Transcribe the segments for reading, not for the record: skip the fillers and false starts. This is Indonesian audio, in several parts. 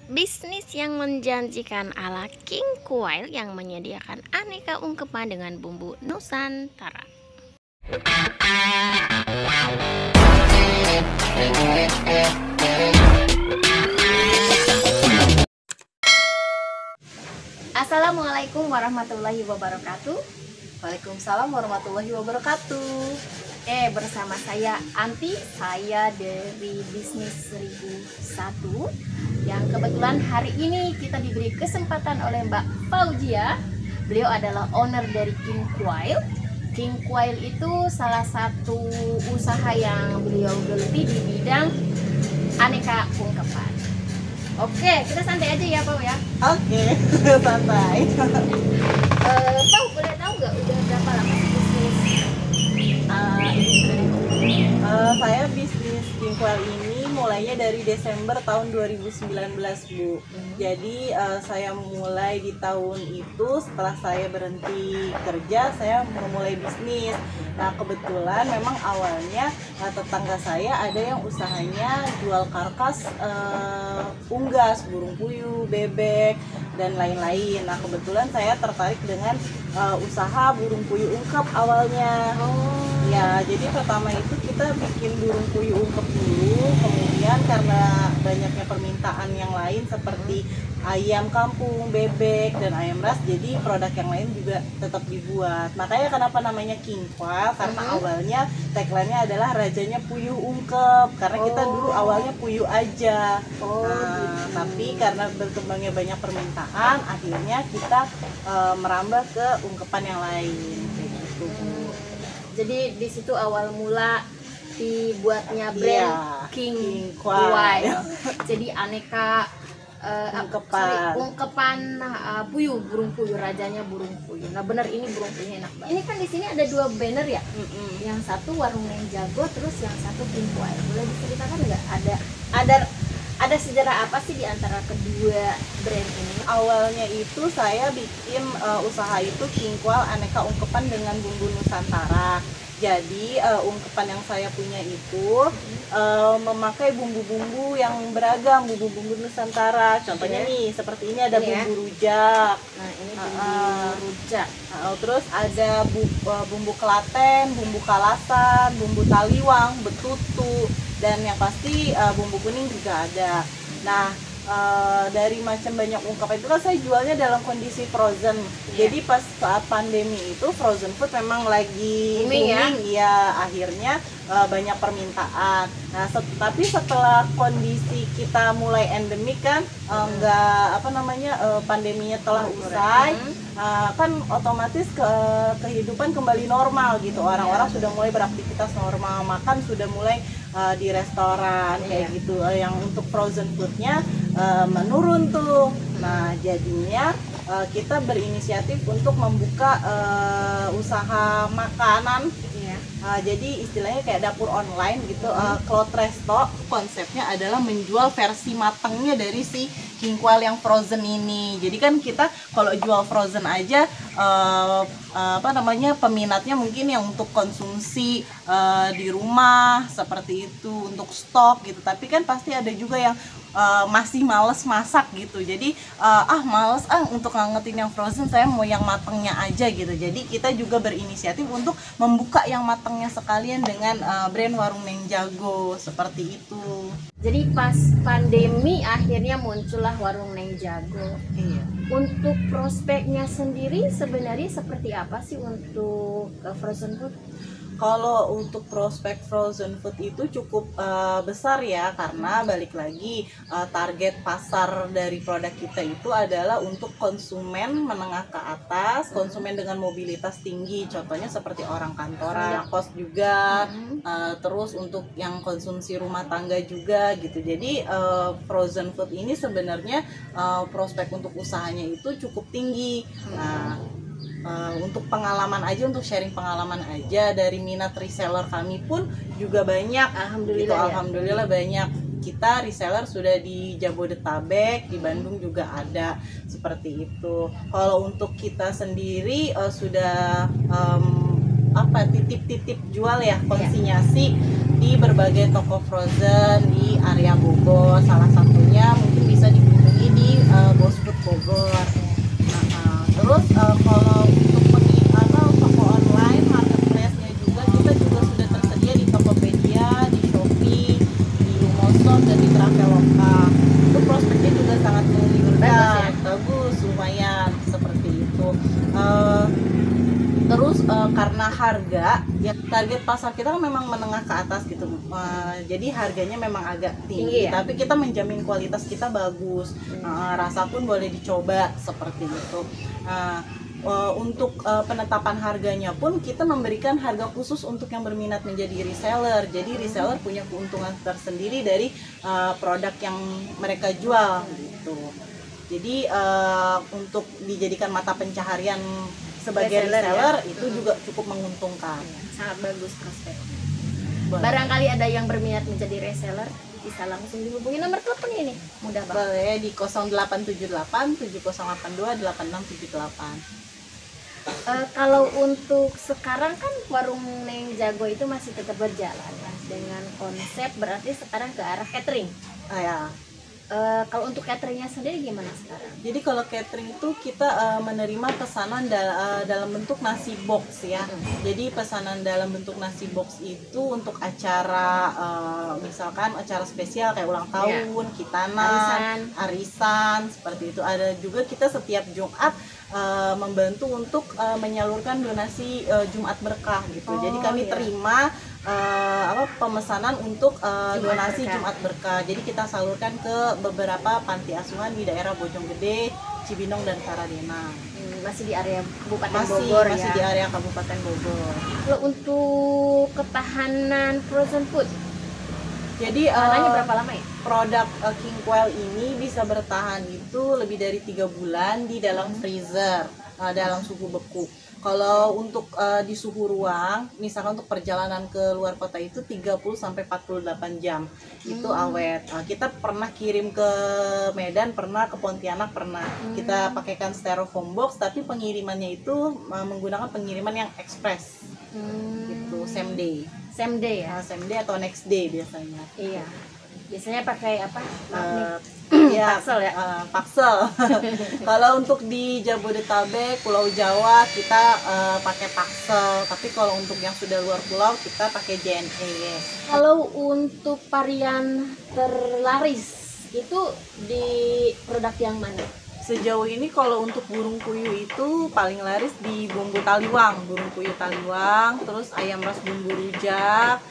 Bisnis yang menjanjikan ala King Kuail yang menyediakan aneka ungkepan dengan bumbu Nusantara. Assalamualaikum warahmatullahi wabarakatuh. Waalaikumsalam warahmatullahi wabarakatuh. Bersama saya Anti, saya dari Bisnis 1001. Yang kebetulan hari ini kita diberi kesempatan oleh Mbak Fauzia. Beliau adalah owner dari King Kuail. King Kuail itu salah satu usaha yang beliau geluti di bidang aneka ungkepan. Oke, kita santai aja ya Pau ya. Oke, santai. Pau boleh tahu nggak udah berapa lama sih bisnis Saya bisnis King Kuail ini mulainya dari Desember tahun 2019, Bu. Jadi saya mulai di tahun itu setelah saya berhenti kerja, saya memulai bisnis. Nah, kebetulan memang awalnya tetangga saya ada yang usahanya jual karkas unggas, burung puyuh, bebek, dan lain-lain. Nah, kebetulan saya tertarik dengan usaha burung puyuh ungkep awalnya. Ya, jadi pertama itu kita bikin burung puyuh ungkep dulu, kemudian karena banyaknya permintaan yang lain seperti ayam kampung, bebek, dan ayam ras, jadi produk yang lain juga tetap dibuat. Makanya kenapa namanya King Kuail, karena awalnya tagline-nya adalah rajanya puyuh ungkep, karena kita dulu awalnya puyuh aja. Tapi karena berkembangnya banyak permintaan, akhirnya kita merambah ke ungkepan yang lain kayak gitu. Jadi di situ awal mula dibuatnya brand King Kuail. Jadi aneka ungkepan puyuh, burung puyuh, rajanya burung puyuh. Nah benar, ini burung puyuhnya enak banget. Ini kan di sini ada dua banner ya. Yang satu Warung Neng Jago, terus yang satu King Kuail. Boleh diceritakan nggak? Ada sejarah apa sih di antara kedua brand ini? Awalnya itu saya bikin usaha itu King Kuail aneka ungkepan dengan bumbu Nusantara. Jadi ungkepan yang saya punya itu memakai bumbu-bumbu yang beragam, bumbu-bumbu Nusantara. Contohnya nih, seperti ini ada bumbu rujak. Nah, ini bumbu rujak. Terus ada bumbu Klaten, bumbu Kalasan, bumbu Taliwang, betutu, dan yang pasti bumbu kuning juga ada. Nah, dari macam banyak ungkapan itu kan saya jualnya dalam kondisi frozen. Jadi pas saat pandemi itu frozen food memang lagi booming ya, akhirnya banyak permintaan. Nah, tapi setelah kondisi kita mulai endemik kan, pandeminya telah usai, kan otomatis kehidupan kembali normal gitu. Orang-orang sudah mulai beraktivitas normal, makan sudah mulai di restoran kayak gitu. Yang untuk frozen foodnya menurun tuh. Nah, jadinya kita berinisiatif untuk membuka usaha makanan. Jadi istilahnya kayak dapur online gitu, cloud resto. Konsepnya adalah menjual versi matangnya dari si King Kuail yang frozen ini. Jadi kan kita kalau jual frozen aja peminatnya mungkin yang untuk konsumsi di rumah seperti itu, untuk stok gitu. Tapi kan pasti ada juga yang masih males masak gitu. Jadi males untuk ngangetin yang frozen, saya mau yang matangnya aja gitu. Jadi kita juga berinisiatif untuk membuka yang matangnya sekalian dengan brand Warung Neng Jago seperti itu. Jadi pas pandemi akhirnya muncullah Warung Neng Jago. Iya. Untuk prospeknya sendiri sebenarnya seperti apa sih untuk frozen food? Kalau untuk prospek frozen food itu cukup besar ya, karena balik lagi target pasar dari produk kita itu adalah untuk konsumen menengah ke atas, konsumen dengan mobilitas tinggi, contohnya seperti orang kantoran, kos juga, terus untuk yang konsumsi rumah tangga juga gitu. Jadi frozen food ini sebenarnya prospek untuk usahanya itu cukup tinggi. Nah, untuk pengalaman aja, untuk sharing pengalaman aja, dari minat reseller kami pun juga banyak. Alhamdulillah banyak. Kita reseller sudah di Jabodetabek, di Bandung juga ada seperti itu. Kalau untuk kita sendiri sudah titip jual ya, konsinyasi di berbagai toko frozen di area Bogor. Salah satunya mungkin bisa dikunjungi harga, ya target pasar kita kan memang menengah ke atas gitu. Jadi harganya memang agak tinggi, ya? tapi kita menjamin kualitas kita bagus. Rasa pun boleh dicoba seperti itu. Untuk penetapan harganya pun kita memberikan harga khusus untuk yang berminat menjadi reseller. Jadi reseller punya keuntungan tersendiri dari produk yang mereka jual gitu. Jadi untuk dijadikan mata pencaharian sebagai reseller ya? Itu juga cukup menguntungkan. Sangat bagus prospek. Barangkali ada yang berminat menjadi reseller, bisa langsung dihubungi nomor telepon ini. Mudah banget. Boleh di 0878 7082 8678. Kalau untuk sekarang kan warung Neng Jago itu masih tetap berjalan ya, dengan konsep berarti sekarang ke arah catering. Ya. Kalau untuk cateringnya sendiri gimana sekarang? Jadi kalau catering itu kita menerima pesanan dalam bentuk nasi box ya. Jadi pesanan dalam bentuk nasi box itu untuk acara misalkan acara spesial kayak ulang tahun, khitanan, arisan seperti itu. Ada juga kita setiap Jumat membantu untuk menyalurkan donasi Jumat berkah gitu. Jadi kami terima pemesanan untuk donasi Jumat berkah. Jadi kita salurkan ke beberapa panti asuhan di daerah Bojonggede, Cibinong dan Karadena. Masih di area Kabupaten Bogor masih di area Kabupaten Bogor. Kalau untuk ketahanan frozen food, jadi berapa lama ya? Produk King Coil ini bisa bertahan itu lebih dari 3 bulan di dalam freezer, dalam suhu beku. Kalau untuk di suhu ruang, misalkan untuk perjalanan ke luar kota itu 30-48 jam itu awet. Kita pernah kirim ke Medan, pernah ke Pontianak, pernah. Kita pakaikan styrofoam box, tapi pengirimannya itu menggunakan pengiriman yang ekspres, gitu, same day. Same day ya? Same day atau next day biasanya. Iya. Biasanya pakai apa? Paksel ya? Paksel. Kalau untuk di Jabodetabek, Pulau Jawa kita pakai paksel. Tapi kalau untuk yang sudah luar pulau kita pakai JNE. Kalau untuk varian terlaris itu di produk yang mana? Sejauh ini kalau untuk burung puyuh itu paling laris di bumbu taliwang, burung puyuh taliwang, terus ayam ras bumbu rujak,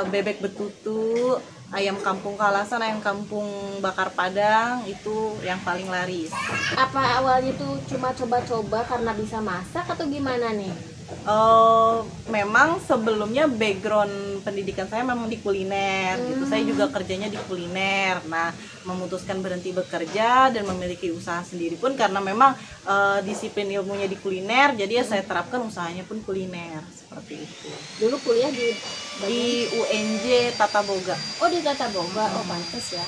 bebek betutu, ayam kampung kalasan, ayam kampung bakar padang, itu yang paling laris. Apa awalnya tuh cuma coba-coba karena bisa masak atau gimana nih? Memang sebelumnya background pendidikan saya memang di kuliner gitu. Saya juga kerjanya di kuliner. Nah, memutuskan berhenti bekerja dan memiliki usaha sendiri pun karena memang disiplin ilmunya di kuliner, jadi ya saya terapkan usahanya pun kuliner seperti itu. Dulu kuliah di UNJ Tata Boga. Oh, di Tata Boga. Oh, pantes ya.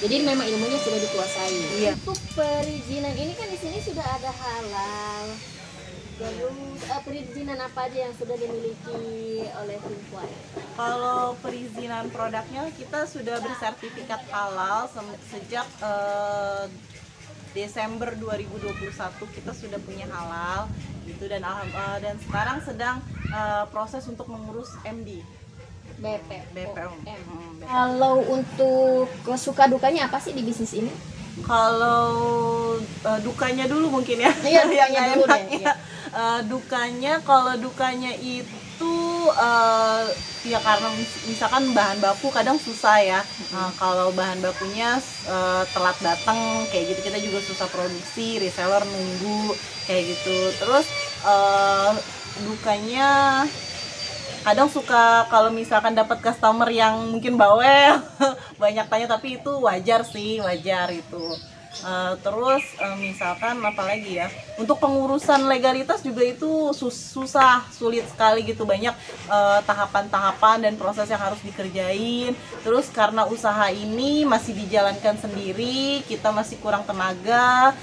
Jadi memang ilmunya sudah dikuasai. Iya. Untuk perizinan ini kan di sini sudah ada halal. Lalu perizinan apa aja yang sudah dimiliki oleh King Coil? Kalau perizinan produknya kita sudah bersertifikat halal sejak Desember 2021 kita sudah punya halal gitu, dan sekarang sedang proses untuk mengurus MD. BPOM. Kalau untuk suka dukanya apa sih di bisnis ini? Kalau dukanya dulu mungkin ya. Iya, dukanya dulu deh. Iya. Kalau dukanya itu ya karena misalkan bahan baku kadang susah ya. Kalau bahan bakunya telat datang kayak gitu, kita juga susah produksi, reseller nunggu kayak gitu. Terus dukanya kadang suka kalau misalkan dapat customer yang mungkin bawel banyak tanya, tapi itu wajar sih, wajar itu. Terus misalkan apalagi ya, untuk pengurusan legalitas juga itu sulit sekali gitu, banyak tahapan-tahapan dan proses yang harus dikerjain. Terus karena usaha ini masih dijalankan sendiri, kita masih kurang tenaga,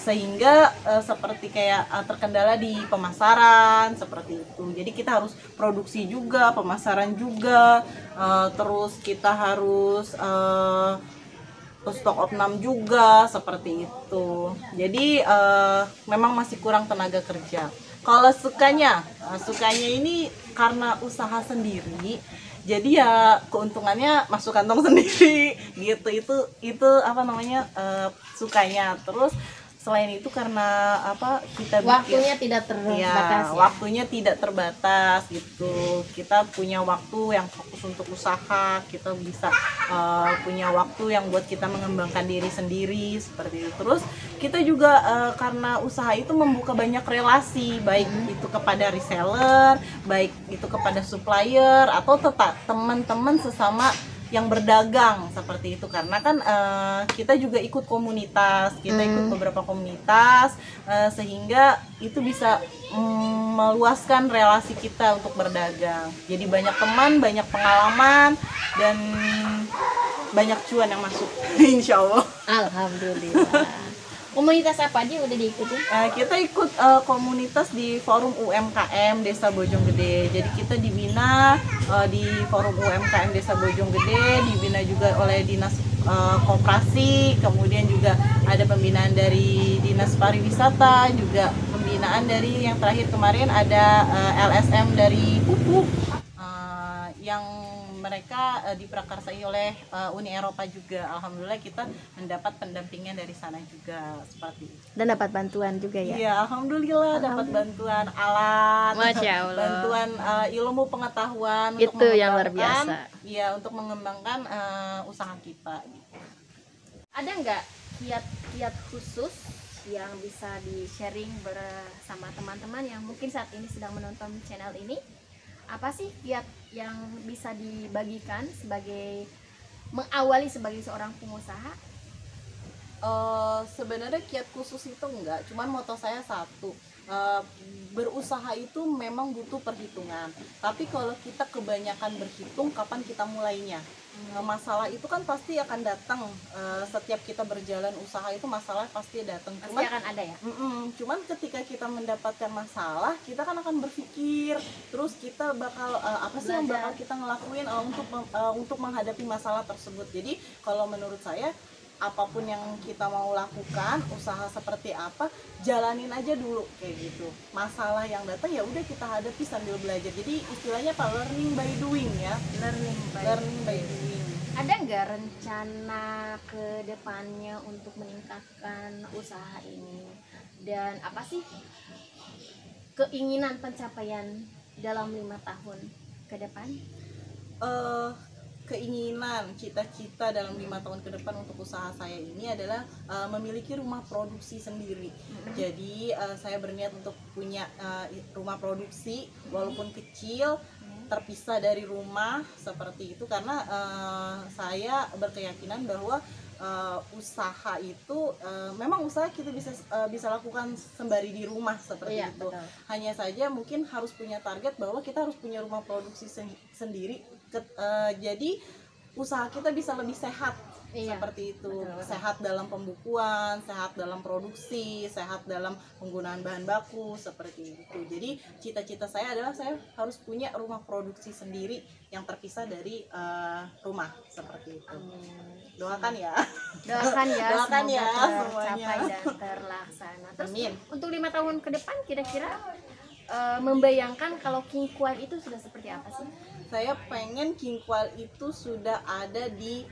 sehingga seperti kayak terkendala di pemasaran seperti itu. Jadi kita harus produksi juga, pemasaran juga, terus kita harus stok opnam juga seperti itu. Jadi memang masih kurang tenaga kerja. Kalau sukanya ini karena usaha sendiri, jadi ya keuntungannya masuk kantong sendiri gitu. Itu apa namanya, sukanya. Terus selain itu karena kita bikin Waktunya tidak terbatas ya. waktunya tidak terbatas gitu. Kita punya waktu yang fokus untuk usaha, kita bisa punya waktu yang buat kita mengembangkan diri sendiri seperti itu. Terus kita juga karena usaha itu membuka banyak relasi, baik itu kepada reseller, baik itu kepada supplier atau tetap teman-teman sesama yang berdagang seperti itu. Karena kan kita juga ikut komunitas, kita ikut beberapa komunitas, sehingga itu bisa meluaskan relasi kita untuk berdagang. Jadi banyak teman, banyak pengalaman, dan banyak cuan yang masuk. Insya Allah. Alhamdulillah. Komunitas apa aja yang udah diikuti? Kita ikut komunitas di forum UMKM Desa Bojonggede. Jadi kita dibina di forum UMKM Desa Bojonggede, dibina juga oleh dinas koperasi, kemudian juga ada pembinaan dari dinas pariwisata, juga pembinaan dari yang terakhir kemarin ada LSM dari Pupuk yang mereka diprakarsai oleh Uni Eropa juga. Alhamdulillah kita mendapat pendampingan dari sana juga seperti itu. Dan dapat bantuan juga ya? Iya, alhamdulillah dapat bantuan alat, Masya Allah. bantuan ilmu pengetahuan Itu yang luar biasa. Iya, untuk mengembangkan usaha kita. Ada nggak kiat-kiat khusus yang bisa di-sharing bersama teman-teman yang mungkin saat ini sedang menonton channel ini? Apa sih kiat yang bisa dibagikan sebagai mengawali sebagai seorang pengusaha? Sebenarnya kiat khusus itu enggak, cuman moto saya satu, berusaha itu memang butuh perhitungan. Tapi kalau kita kebanyakan berhitung, kapan kita mulainya? Masalah itu kan pasti akan datang, setiap kita berjalan usaha itu masalah pasti datang. Pasti akan ada ya? Cuman ketika kita mendapatkan masalah, kita kan akan berpikir, terus kita bakal apa sih yang bakal kita ngelakuin untuk menghadapi masalah tersebut. Jadi kalau menurut saya, apapun yang kita mau lakukan, usaha seperti apa, jalanin aja dulu kayak gitu. Masalah yang datang ya udah kita hadapi sambil belajar. Jadi istilahnya apa? Learning by doing ya. Learning by doing. Ada nggak rencana ke depannya untuk meningkatkan usaha ini? Dan apa sih keinginan pencapaian dalam 5 tahun ke depan? Keinginan, cita-cita dalam 5 tahun ke depan untuk usaha saya ini adalah memiliki rumah produksi sendiri. Jadi saya berniat untuk punya rumah produksi walaupun kecil, terpisah dari rumah seperti itu, karena saya berkeyakinan bahwa usaha itu memang usaha kita bisa lakukan sembari di rumah seperti itu. Betul. Hanya saja mungkin harus punya target bahwa kita harus punya rumah produksi sendiri. Jadi usaha kita bisa lebih sehat. Seperti itu. Betul. Sehat dalam pembukuan, sehat dalam produksi, sehat dalam penggunaan bahan baku seperti itu. Jadi cita-cita saya adalah saya harus punya rumah produksi sendiri yang terpisah dari rumah seperti itu. Doakan ya. Doakan ya, Doakan semoga ya tercapai semuanya. dan terlaksana. Terus Amin. untuk 5 tahun ke depan kira-kira membayangkan kalau King Kual itu sudah seperti apa sih? Saya pengen King Kual itu sudah ada di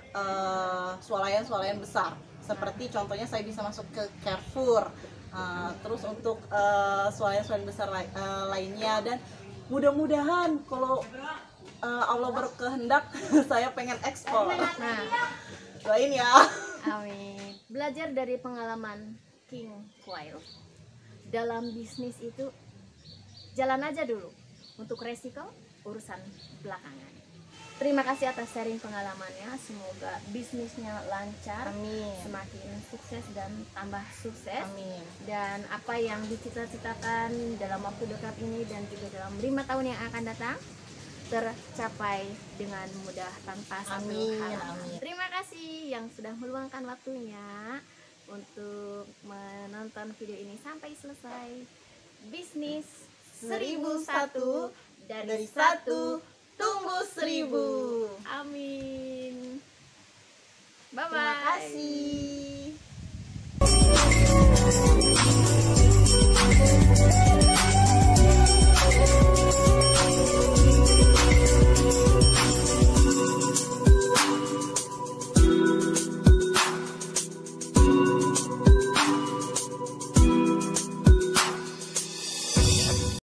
swalayan-swalayan besar. Seperti contohnya saya bisa masuk ke Carrefour. Terus untuk swalayan-swalayan besar lainnya, dan mudah-mudahan kalau Allah berkehendak saya pengen ekspor. Nah, Doain ya. amin. Belajar dari pengalaman King Kual. Dalam bisnis itu jalan aja dulu. Untuk resiko urusan belakangan. Terima kasih atas sharing pengalamannya. Semoga bisnisnya lancar, Amin. semakin sukses dan tambah sukses. Amin. Dan apa yang dicita-citakan dalam waktu dekat ini dan juga dalam 5 tahun yang akan datang tercapai dengan mudah tanpa satu Amin, halangan. amin. Terima kasih yang sudah meluangkan waktunya untuk menonton video ini sampai selesai. Bisnis 1001 dari 1 tumbuh 1000. Amin. Bye bye. Terima kasih.